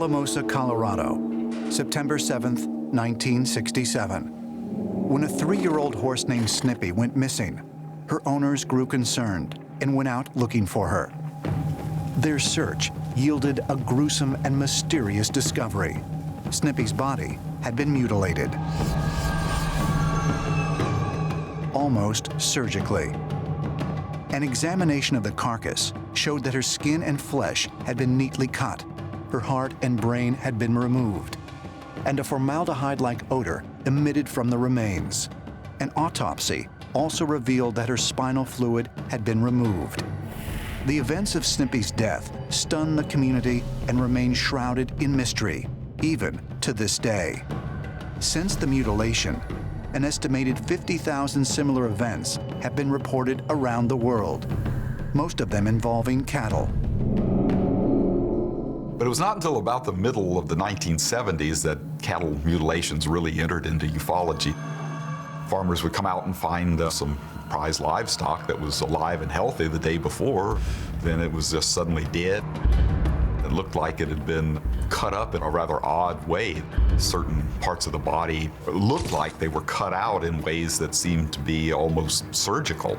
Alamosa, Colorado, September 7th, 1967. When a 3-year-old horse named Snippy went missing, her owners grew concerned and went out looking for her. Their search yielded a gruesome and mysterious discovery. Snippy's body had been mutilated, almost surgically. An examination of the carcass showed that her skin and flesh had been neatly cut, her heart and brain had been removed, and a formaldehyde-like odor emitted from the remains. An autopsy also revealed that her spinal fluid had been removed. The events of Snippy's death stunned the community and remain shrouded in mystery, even to this day. Since the mutilation, an estimated 50,000 similar events have been reported around the world, most of them involving cattle. But it was not until about the middle of the 1970s that cattle mutilations really entered into ufology. Farmers would come out and find some prize livestock that was alive and healthy the day before, then it was just suddenly dead. It looked like it had been cut up in a rather odd way. Certain parts of the body looked like they were cut out in ways that seemed to be almost surgical.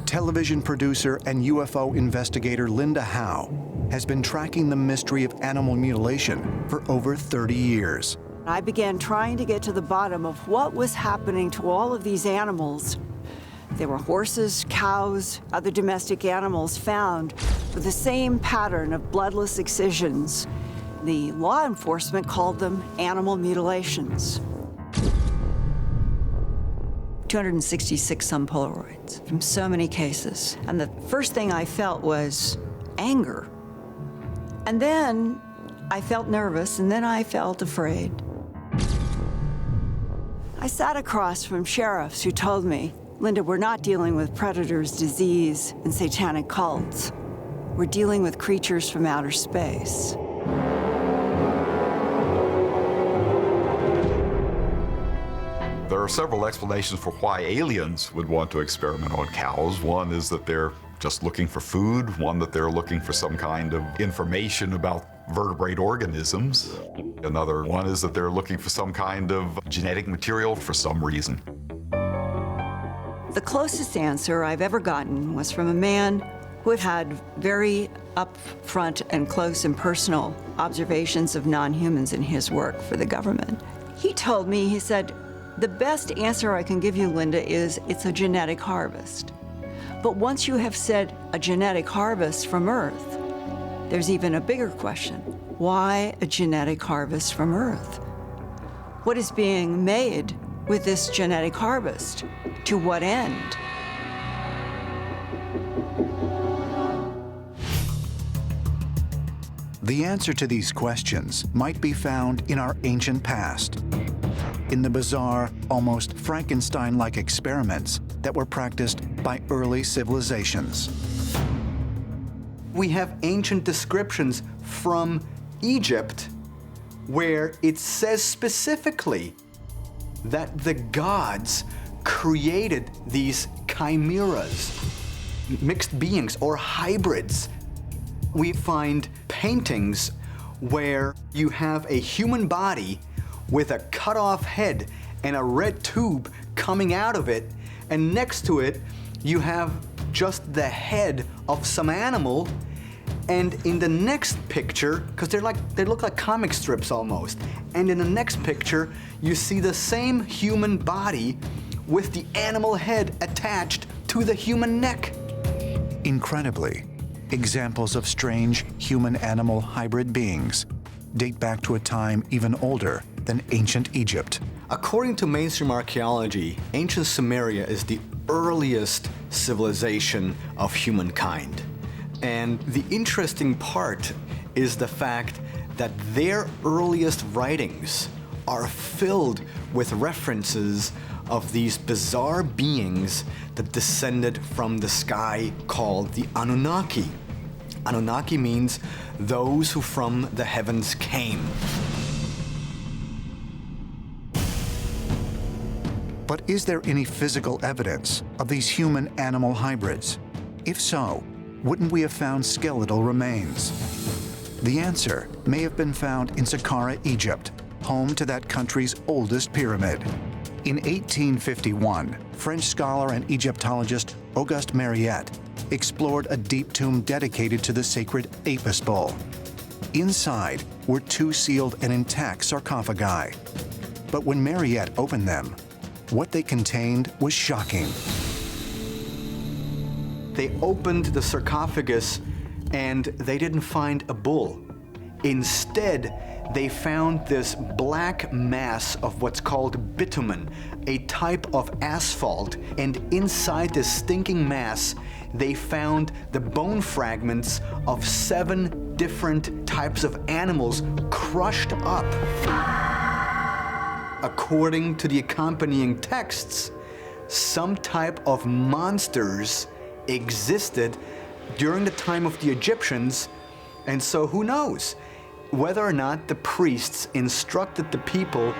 Television producer and UFO investigator Linda Howe has been tracking the mystery of animal mutilation for over 30 years. I began trying to get to the bottom of what was happening to all of these animals. They were horses, cows, other domestic animals found with the same pattern of bloodless excisions. The law enforcement called them animal mutilations. 266 some Polaroids from so many cases. And the first thing I felt was anger. And then I felt nervous, and then I felt afraid. I sat across from sheriffs who told me, Linda, we're not dealing with predators, disease, and satanic cults. We're dealing with creatures from outer space. There are several explanations for why aliens would want to experiment on cows. One is that they're just looking for food, one that they're looking for some kind of information about vertebrate organisms. Another one is that they're looking for some kind of genetic material for some reason. The closest answer I've ever gotten was from a man who had had very upfront and close and personal observations of non-humans in his work for the government. He told me, he said, the best answer I can give you, Linda, is it's a genetic harvest. But once you have said a genetic harvest from Earth, there's even a bigger question. Why a genetic harvest from Earth? What is being made with this genetic harvest? To what end? The answer to these questions might be found in our ancient past, in the bizarre, almost Frankenstein-like experiments that were practiced by early civilizations. We have ancient descriptions from Egypt where it says specifically that the gods created these chimeras, mixed beings or hybrids. We find paintings where you have a human body with a cut-off head and a red tube coming out of it, and next to it you have just the head of some animal, and in the next picture, because they look like comic strips almost, and in the next picture you see the same human body with the animal head attached to the human neck. Incredibly, examples of strange human-animal hybrid beings date back to a time even older than ancient Egypt. According to mainstream archaeology, ancient Sumeria is the earliest civilization of humankind. And the interesting part is the fact that their earliest writings are filled with references of these bizarre beings that descended from the sky called the Anunnaki. Anunnaki means those who from the heavens came. But is there any physical evidence of these human-animal hybrids? If so, wouldn't we have found skeletal remains? The answer may have been found in Saqqara, Egypt, home to that country's oldest pyramid. In 1851, French scholar and Egyptologist Auguste Mariette explored a deep tomb dedicated to the sacred Apis bull. Inside were 2 sealed and intact sarcophagi. But when Mariette opened them, what they contained was shocking. They opened the sarcophagus and they didn't find a bull. Instead, they found this black mass of what's called bitumen, a type of asphalt, and inside this stinking mass, they found the bone fragments of 7 different types of animals crushed up. According to the accompanying texts, some type of monsters existed during the time of the Egyptians, and so who knows whether or not the priests instructed the people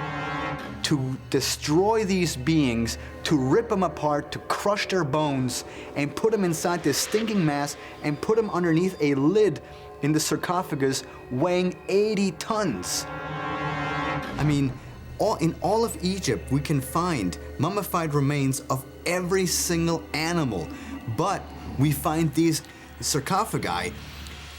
to destroy these beings, to rip them apart, to crush their bones, and put them inside this stinking mass and put them underneath a lid in the sarcophagus weighing 80 tons. I mean, in all of Egypt, we can find mummified remains of every single animal, but we find these sarcophagi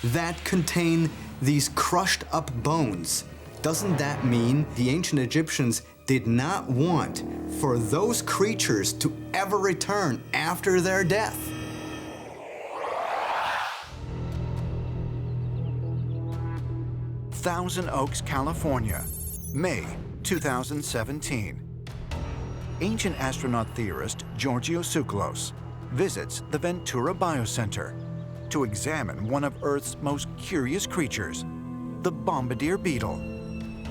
that contain these crushed up bones. Doesn't that mean the ancient Egyptians did not want for those creatures to ever return after their death? Thousand Oaks, California, May 2017. Ancient astronaut theorist Giorgio Tsoukalos visits the Ventura Biocenter to examine one of Earth's most curious creatures, the bombardier beetle.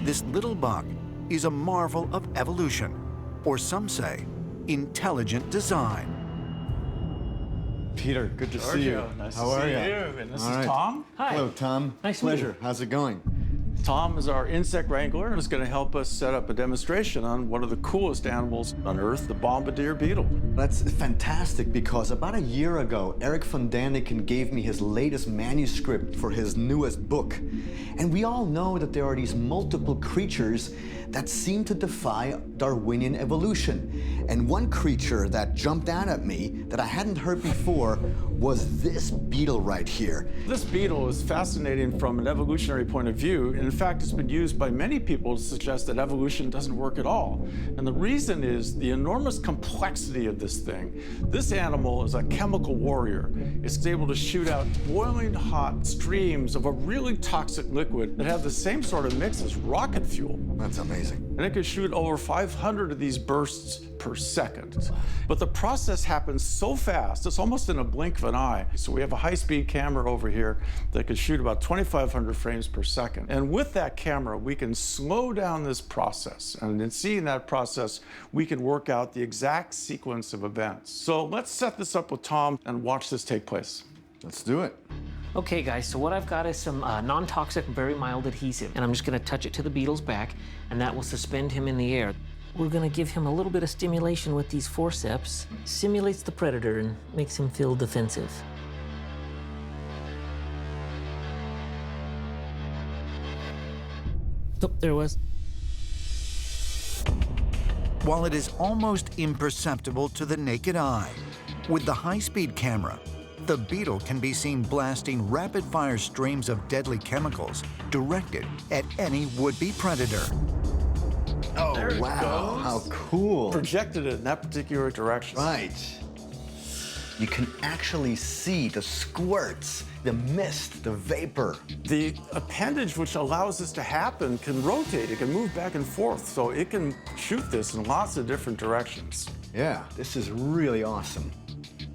This little bug is a marvel of evolution, or some say, intelligent design. Peter, good to see you. Nice How to are see you? you. And this All is right. Tom. Hi. Hello, Tom. Nice to meet Pleasure. you. How's it going? Tom is our insect wrangler and is going to help us set up a demonstration on one of the coolest animals on Earth, the bombardier beetle. That's fantastic because about a year ago, Eric von Daniken gave me his latest manuscript for his newest book. And we all know that there are these multiple creatures that seem to defy Darwinian evolution. And one creature that jumped out at me that I hadn't heard before was this beetle right here. This beetle is fascinating from an evolutionary point of view. And in fact, it's been used by many people to suggest that evolution doesn't work at all. And the reason is the enormous complexity of this thing. This animal is a chemical warrior. It's able to shoot out boiling hot streams of a really toxic liquid that have the same sort of mix as rocket fuel. That's amazing. And it can shoot over 500 of these bursts per second. But the process happens so fast, it's almost in a blink of an eye. So we have a high-speed camera over here that can shoot about 2,500 frames per second. And with that camera, we can slow down this process. And in seeing that process, we can work out the exact sequence of events. So let's set this up with Tom and watch this take place. Let's do it. Okay guys, so what I've got is some non-toxic, very mild adhesive, and I'm just gonna touch it to the beetle's back, and that will suspend him in the air. We're gonna give him a little bit of stimulation with these forceps. Simulates the predator and makes him feel defensive. Oh, there it was. While it is almost imperceptible to the naked eye, with the high-speed camera, the beetle can be seen blasting rapid-fire streams of deadly chemicals directed at any would-be predator. Oh, There it wow. goes. How cool. Projected it in that particular direction. Right. You can actually see the squirts, the mist, the vapor. The appendage which allows this to happen can rotate, it can move back and forth, so it can shoot this in lots of different directions. Yeah, this is really awesome.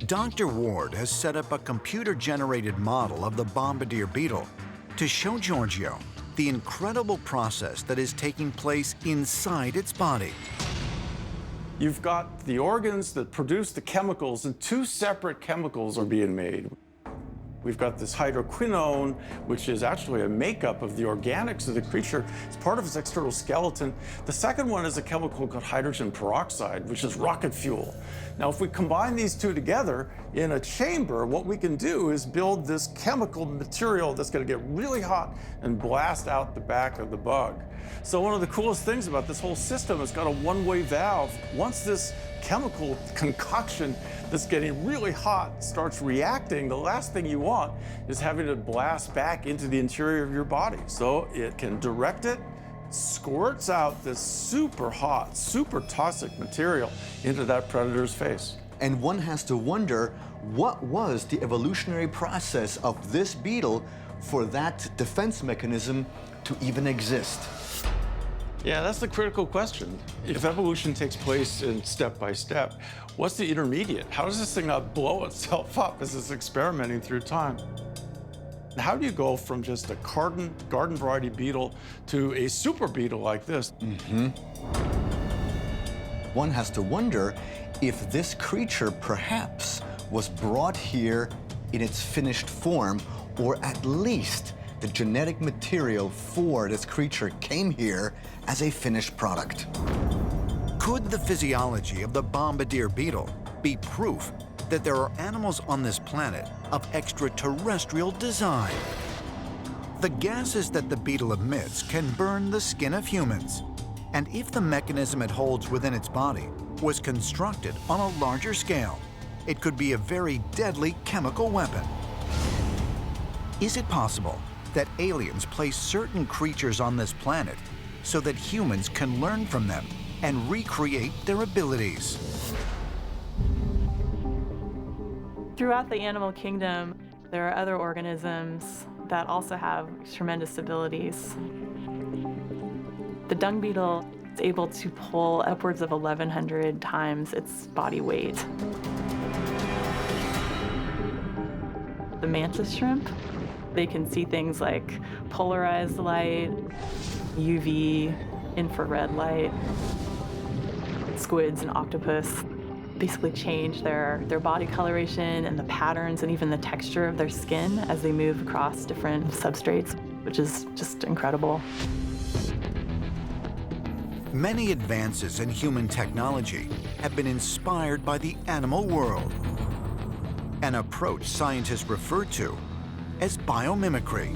Dr. Ward has set up a computer-generated model of the bombardier beetle to show Giorgio the incredible process that is taking place inside its body. You've got the organs that produce the chemicals, and 2 separate chemicals are being made. We've got this hydroquinone, which is actually a makeup of the organics of the creature. It's part of its external skeleton. The second one is a chemical called hydrogen peroxide, which is rocket fuel. Now, if we combine these two together in a chamber, what we can do is build this chemical material that's going to get really hot and blast out the back of the bug. So one of the coolest things about this whole system is it's got a one-way valve. Once this chemical concoction that's getting really hot starts reacting, the last thing you want is having to blast back into the interior of your body. So it can direct it, squirts out this super hot, super toxic material into that predator's face. And one has to wonder, what was the evolutionary process of this beetle for that defense mechanism to even exist? Yeah, that's the critical question. If evolution takes place in step by step, what's the intermediate? How does this thing not blow itself up as it's experimenting through time? How do you go from just a garden variety beetle to a super beetle like this? One has to wonder if this creature perhaps was brought here in its finished form, or at least the genetic material for this creature came here as a finished product. Could the physiology of the bombardier beetle be proof that there are animals on this planet of extraterrestrial design? The gases that the beetle emits can burn the skin of humans, and if the mechanism it holds within its body was constructed on a larger scale, it could be a very deadly chemical weapon. Is it possible that aliens place certain creatures on this planet so that humans can learn from them and recreate their abilities? Throughout the animal kingdom, there are other organisms that also have tremendous abilities. The dung beetle is able to pull upwards of 1,100 times its body weight. The mantis shrimp, they can see things like polarized light, UV, infrared light. Squids and octopus basically change their body coloration and the patterns and even the texture of their skin as they move across different substrates, which is just incredible. Many advances in human technology have been inspired by the animal world, an approach scientists refer to as biomimicry.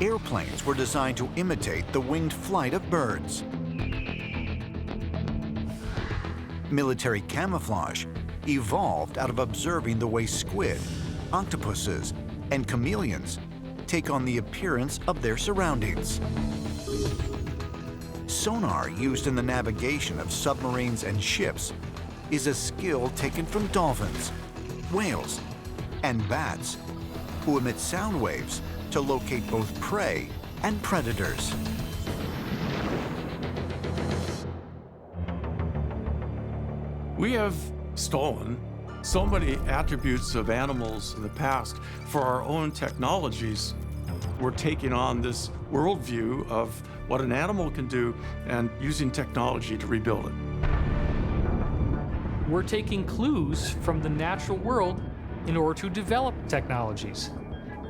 Airplanes were designed to imitate the winged flight of birds. Military camouflage evolved out of observing the way squid, octopuses, and chameleons take on the appearance of their surroundings. Sonar used in the navigation of submarines and ships is a skill taken from dolphins, whales, and bats, who emit sound waves to locate both prey and predators. We have stolen so many attributes of animals in the past for our own technologies. We're taking on this worldview of what an animal can do and using technology to rebuild it. We're taking clues from the natural world in order to develop technologies.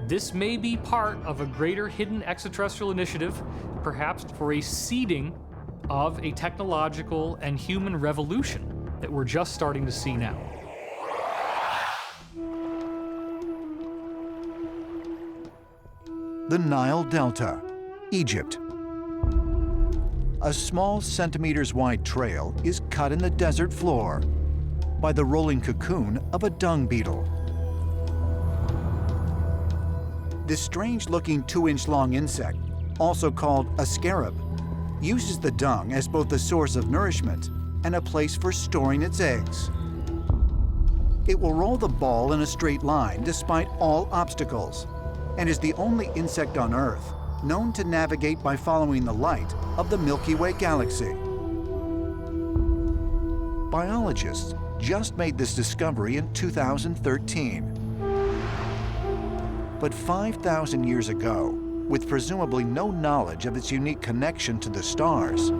This may be part of a greater hidden extraterrestrial initiative, perhaps for a seeding of a technological and human revolution that we're just starting to see now. The Nile Delta, Egypt. A small centimeters-wide trail is cut in the desert floor by the rolling cocoon of a dung beetle. This strange-looking 2-inch-long insect, also called a scarab, uses the dung as both a source of nourishment and a place for storing its eggs. It will roll the ball in a straight line despite all obstacles, and is the only insect on Earth known to navigate by following the light of the Milky Way galaxy. Biologists just made this discovery in 2013. But 5,000 years ago, with presumably no knowledge of its unique connection to the stars,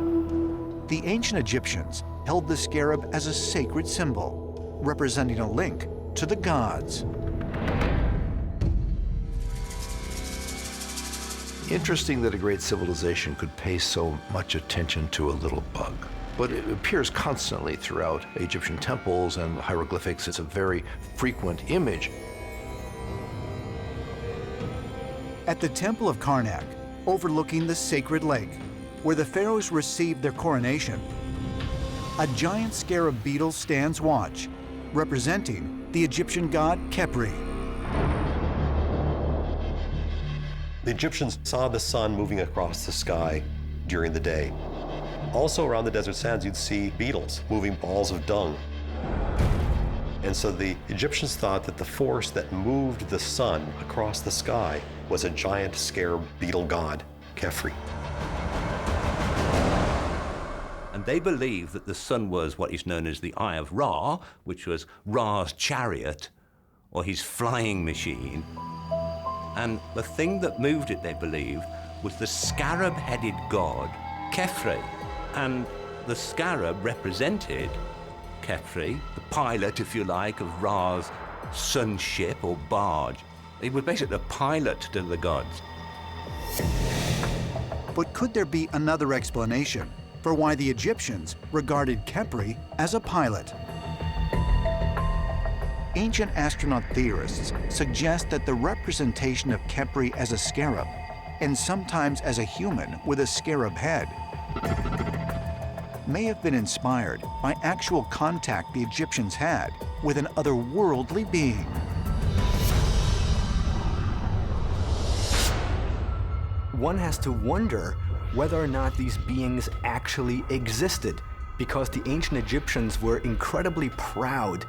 the ancient Egyptians held the scarab as a sacred symbol, representing a link to the gods. Interesting that a great civilization could pay so much attention to a little bug. But it appears constantly throughout Egyptian temples and hieroglyphics. It's a very frequent image. At the Temple of Karnak, overlooking the sacred lake, where the pharaohs received their coronation, a giant scarab beetle stands watch, representing the Egyptian god Khepri. The Egyptians saw the sun moving across the sky during the day. Also around the desert sands, you'd see beetles moving balls of dung. And so the Egyptians thought that the force that moved the sun across the sky was a giant scarab beetle god, Khepri. And they believed that the sun was what is known as the Eye of Ra, which was Ra's chariot, or his flying machine. And the thing that moved it, they believed, was the scarab-headed god, Khepri. And the scarab represented Khepri, the pilot, if you like, of Ra's sun ship or barge. He was basically a pilot to the gods. But could there be another explanation for why the Egyptians regarded Khepri as a pilot? Ancient astronaut theorists suggest that the representation of Khepri as a scarab, and sometimes as a human with a scarab head, may have been inspired by actual contact the Egyptians had with an otherworldly being. One has to wonder whether or not these beings actually existed, because the ancient Egyptians were incredibly proud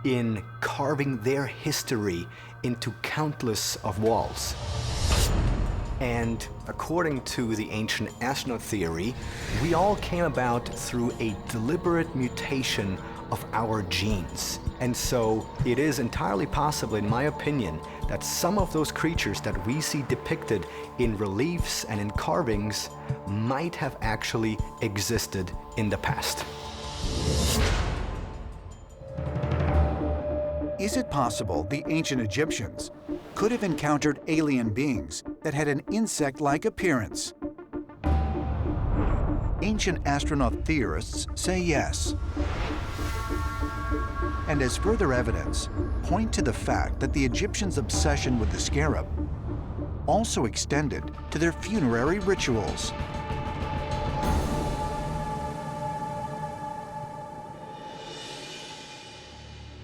in carving their history into countless of walls. And according to the ancient astronaut theory, we all came about through a deliberate mutation of our genes. And so it is entirely possible, in my opinion, that some of those creatures that we see depicted in reliefs and in carvings might have actually existed in the past. Is it possible the ancient Egyptians could have encountered alien beings that had an insect-like appearance? Ancient astronaut theorists say yes. And as further evidence, point to the fact that the Egyptians' obsession with the scarab also extended to their funerary rituals.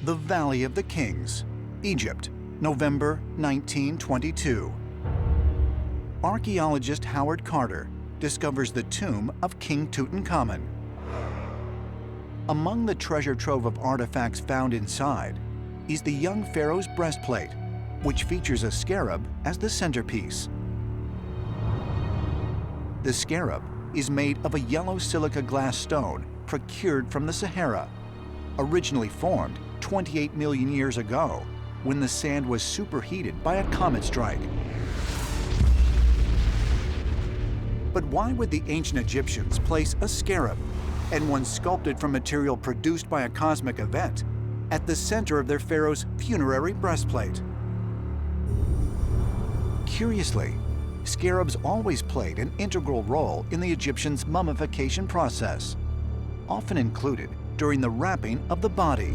The Valley of the Kings, Egypt, November 1922. Archaeologist Howard Carter discovers the tomb of King Tutankhamun. Among the treasure trove of artifacts found inside is the young pharaoh's breastplate, which features a scarab as the centerpiece. The scarab is made of a yellow silica glass stone procured from the Sahara, originally formed 28 million years ago, when the sand was superheated by a comet strike. But why would the ancient Egyptians place a scarab, and one sculpted from material produced by a cosmic event, at the center of their pharaoh's funerary breastplate? Curiously, scarabs always played an integral role in the Egyptians' mummification process, often included during the wrapping of the body.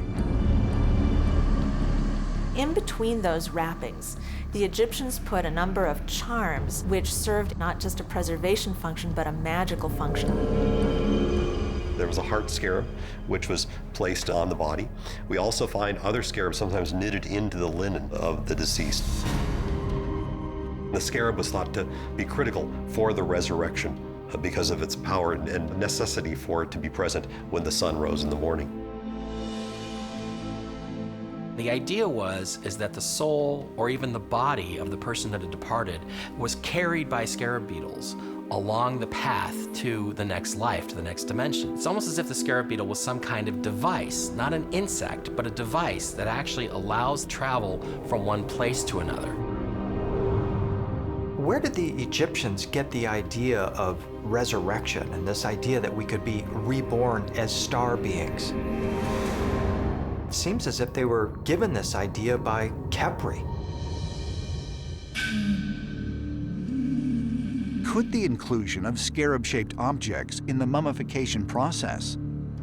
In between those wrappings, the Egyptians put a number of charms which served not just a preservation function, but a magical function. There was a heart scarab, which was placed on the body. We also find other scarabs sometimes knitted into the linen of the deceased. The scarab was thought to be critical for the resurrection because of its power and necessity for it to be present when the sun rose in the morning. The idea is that the soul or even the body of the person that had departed was carried by scarab beetles along the path to the next life, to the next dimension. It's almost as if the scarab beetle was some kind of device, not an insect, but a device that actually allows travel from one place to another. Where did the Egyptians get the idea of resurrection and this idea that we could be reborn as star beings? It seems as if they were given this idea by Khepri. Could the inclusion of scarab-shaped objects in the mummification process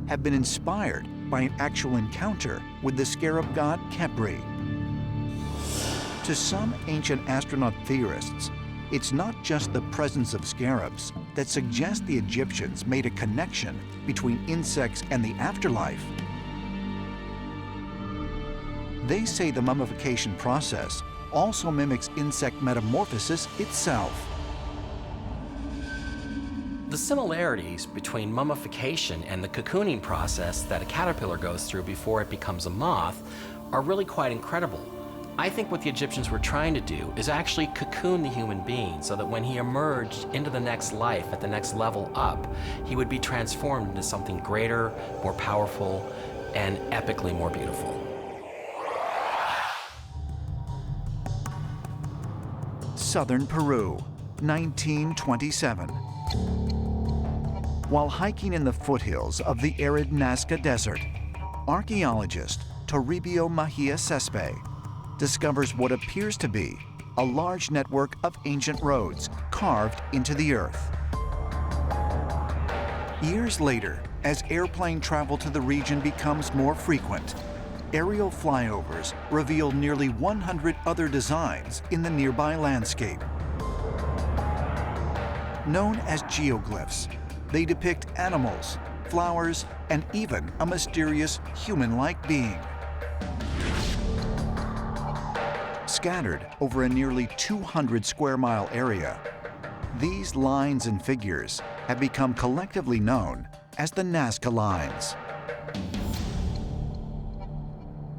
have been inspired by an actual encounter with the scarab god Khepri? To some ancient astronaut theorists, it's not just the presence of scarabs that suggests the Egyptians made a connection between insects and the afterlife. They say the mummification process also mimics insect metamorphosis itself. The similarities between mummification and the cocooning process that a caterpillar goes through before it becomes a moth are really quite incredible. I think what the Egyptians were trying to do is actually cocoon the human being so that when he emerged into the next life, at the next level up, he would be transformed into something greater, more powerful, and epically more beautiful. Southern Peru, 1927. While hiking in the foothills of the arid Nazca Desert, archaeologist Toribio Mejia Cespe discovers what appears to be a large network of ancient roads carved into the earth. Years later, as airplane travel to the region becomes more frequent, aerial flyovers reveal nearly 100 other designs in the nearby landscape. Known as geoglyphs, they depict animals, flowers, and even a mysterious human-like being. Scattered over a nearly 200 square mile area, these lines and figures have become collectively known as the Nazca Lines.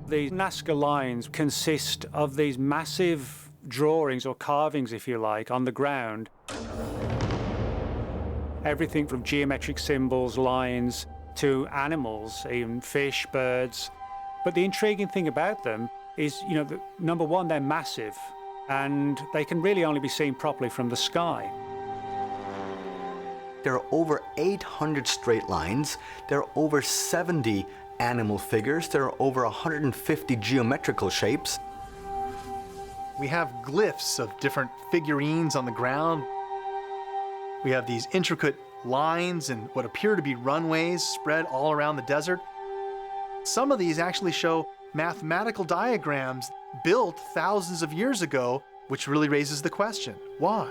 The Nazca Lines consist of these massive drawings or carvings, if you like, on the ground. Everything from geometric symbols, lines, to animals, even fish, birds. But the intriguing thing about them is, number one, they're massive, and they can really only be seen properly from the sky. There are over 800 straight lines. There are over 70 animal figures. There are over 150 geometrical shapes. We have glyphs of different figurines on the ground. We have these intricate lines and what appear to be runways spread all around the desert. Some of these actually show mathematical diagrams built thousands of years ago, which really raises the question, why?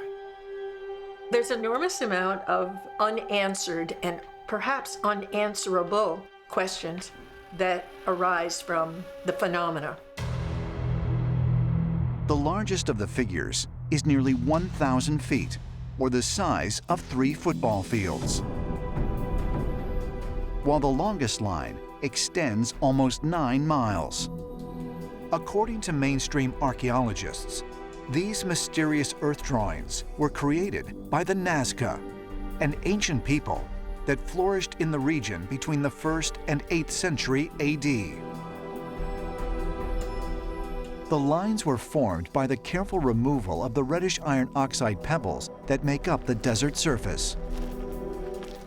There's an enormous amount of unanswered and perhaps unanswerable questions that arise from the phenomena. The largest of the figures is nearly 1,000 feet, or the size of 3 football fields, while the longest line extends almost 9 miles. According to mainstream archaeologists, these mysterious earth drawings were created by the Nazca, an ancient people that flourished in the region between the 1st and 8th century AD. The lines were formed by the careful removal of the reddish iron oxide pebbles that make up the desert surface.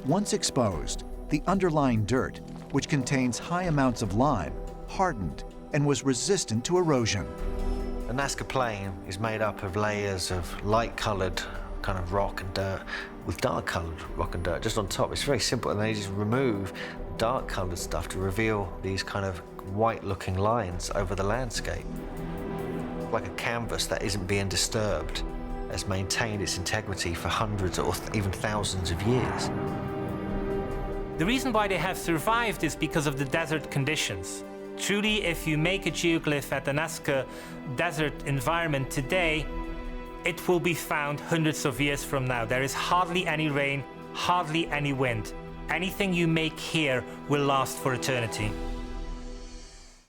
Once exposed, the underlying dirt, which contains high amounts of lime, hardened and was resistant to erosion. The Nazca Plain is made up of layers of light-colored kind of rock and dirt with dark-colored rock and dirt just on top. It's very simple, and they just remove dark-colored stuff to reveal these kind of white-looking lines over the landscape. Like a canvas that isn't being disturbed, has maintained its integrity for hundreds or even thousands of years. The reason why they have survived is because of the desert conditions. Truly, if you make a geoglyph at the Nazca desert environment today, it will be found hundreds of years from now. There is hardly any rain, hardly any wind. Anything you make here will last for eternity.